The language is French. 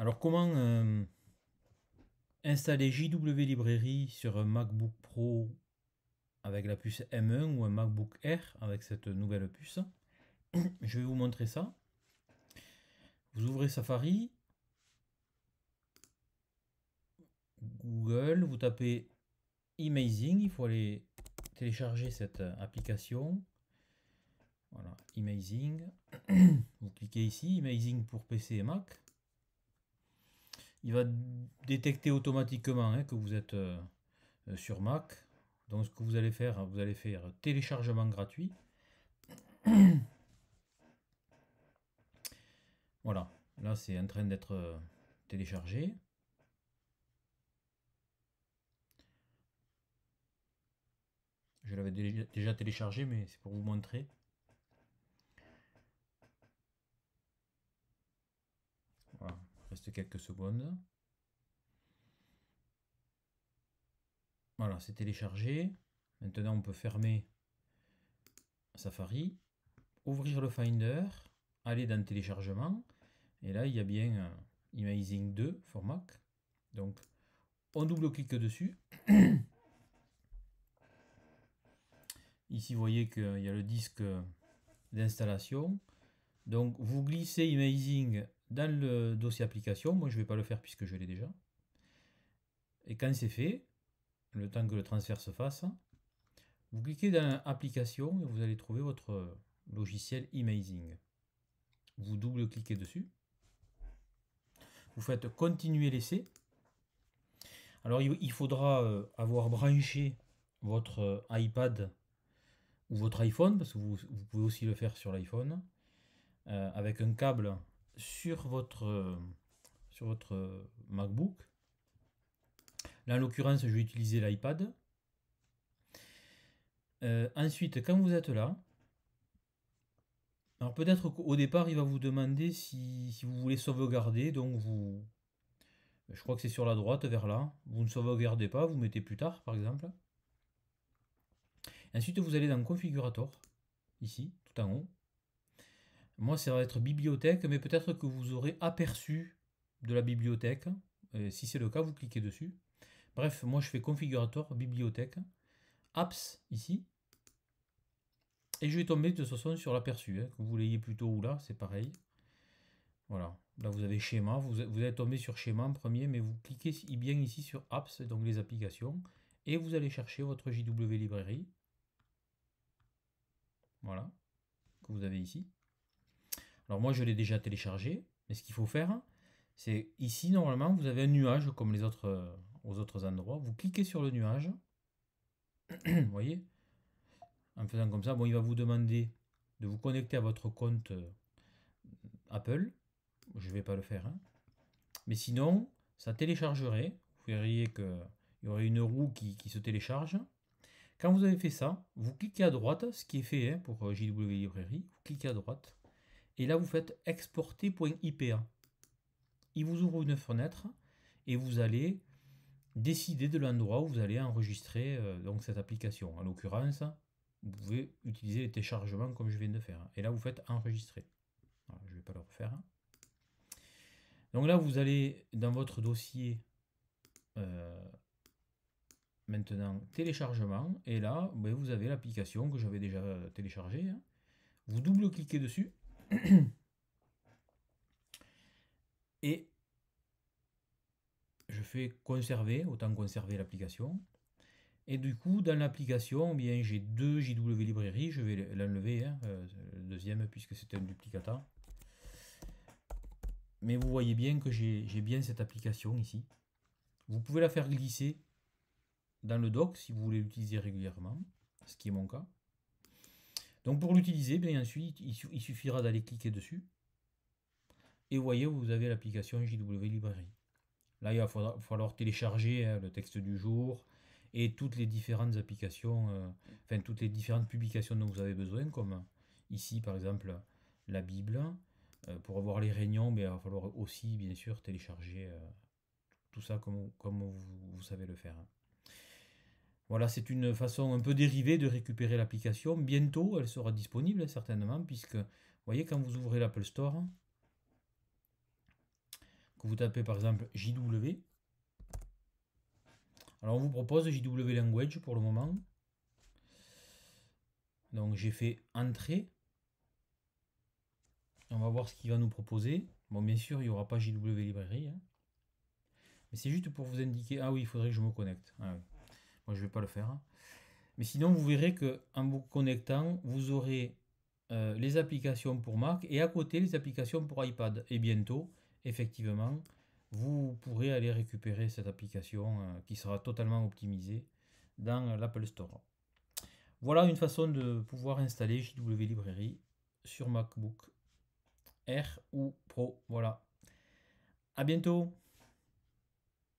Alors comment installer JW Librairie sur un MacBook Pro avec la puce M1 ou un MacBook Air avec cette nouvelle puce? Je vais vous montrer ça. Vous ouvrez Safari, Google, vous tapez Imazing, il faut aller télécharger cette application. Voilà, Imazing. Vous cliquez ici, Imazing pour PC et Mac. Il va détecter automatiquement que vous êtes sur Mac. Donc ce que vous allez faire téléchargement gratuit. Voilà, là c'est en train d'être téléchargé. Je l'avais déjà téléchargé, mais c'est pour vous montrer. Voilà, il reste quelques secondes. Voilà, c'est téléchargé. Maintenant, on peut fermer Safari, ouvrir le Finder, aller dans téléchargement. Et là, il y a bien Imazing 2 for Mac. Donc, on double-clique dessus. Ici, vous voyez qu'il y a le disque d'installation. Donc, vous glissez Imazing dans le dossier application. Moi, je ne vais pas le faire puisque je l'ai déjà. Et quand c'est fait, le temps que le transfert se fasse, vous cliquez dans application et vous allez trouver votre logiciel Imazing. Vous double-cliquez dessus. Vous faites continuer l'essai. Alors il faudra avoir branché votre iPad ou votre iPhone, parce que vous pouvez aussi le faire sur l'iPhone, avec un câble sur votre MacBook. Là en l'occurrence je vais utiliser l'iPad. Ensuite quand vous êtes là, alors peut-être qu'au départ il va vous demander si vous voulez sauvegarder, donc je crois que c'est sur la droite vers là, vous ne sauvegardez pas, vous mettez plus tard par exemple. Ensuite vous allez dans configurator, ici, tout en haut. Moi ça va être bibliothèque, mais peut-être que vous aurez aperçu de la bibliothèque. Si c'est le cas, vous cliquez dessus. Bref, moi je fais configurator, bibliothèque, apps ici. Et je vais tomber de toute façon sur l'aperçu, que vous l'ayez plutôt ou là, c'est pareil. Voilà, là vous avez schéma, vous allez tomber sur schéma en premier, mais vous cliquez bien ici sur apps, donc les applications, et vous allez chercher votre JW librairie. Voilà, que vous avez ici. Alors moi je l'ai déjà téléchargé, mais ce qu'il faut faire, c'est ici normalement vous avez un nuage comme les autres aux autres endroits. Vous cliquez sur le nuage, vous voyez, en faisant comme ça, bon, il va vous demander de vous connecter à votre compte Apple. Je ne vais pas le faire, hein. Mais sinon, ça téléchargerait. Vous verriez qu'il y aurait une roue qui se télécharge. Quand vous avez fait ça, vous cliquez à droite, ce qui est fait pour JW Librairie. Vous cliquez à droite. Et là, vous faites exporter.ipa. Il vous ouvre une fenêtre et vous allez décider de l'endroit où vous allez enregistrer donc cette application. En l'occurrence, vous pouvez utiliser les téléchargements comme je viens de faire. Et là, vous faites enregistrer. Voilà, je ne vais pas le refaire. Donc là, vous allez dans votre dossier maintenant téléchargement. Et là, ben, vous avez l'application que j'avais déjà téléchargée. Vous double-cliquez dessus. Et je fais conserver, autant conserver l'application. Et du coup, dans l'application, bien, j'ai deux JW librairies. Je vais l'enlever, le deuxième, puisque c'est un duplicata. Mais vous voyez bien que j'ai bien cette application ici. Vous pouvez la faire glisser dans le dock si vous voulez l'utiliser régulièrement, ce qui est mon cas. Donc pour l'utiliser, bien ensuite, il suffira d'aller cliquer dessus. Et vous voyez, vous avez l'application JW Librairie. Là, il va falloir télécharger le texte du jour et toutes les différentes applications, enfin toutes les différentes publications dont vous avez besoin, comme ici par exemple la Bible. Pour avoir les réunions, mais il va falloir aussi bien sûr télécharger tout ça comme vous savez le faire. Voilà, c'est une façon un peu dérivée de récupérer l'application. Bientôt, elle sera disponible certainement, puisque vous voyez quand vous ouvrez l'Apple Store, que vous tapez par exemple JW. Alors on vous propose JW Language pour le moment. Donc j'ai fait entrée. On va voir ce qu'il va nous proposer. Bon, bien sûr, il n'y aura pas JW Librairie. Hein. Mais c'est juste pour vous indiquer. Ah oui, il faudrait que je me connecte. Ah, oui. Moi, je ne vais pas le faire. Mais sinon, vous verrez qu'en vous connectant, vous aurez les applications pour Mac et à côté les applications pour iPad. Et bientôt, effectivement, vous pourrez aller récupérer cette application qui sera totalement optimisée dans l'Apple Store. Voilà une façon de pouvoir installer JW Librairie sur MacBook Air ou Pro. Voilà. À bientôt.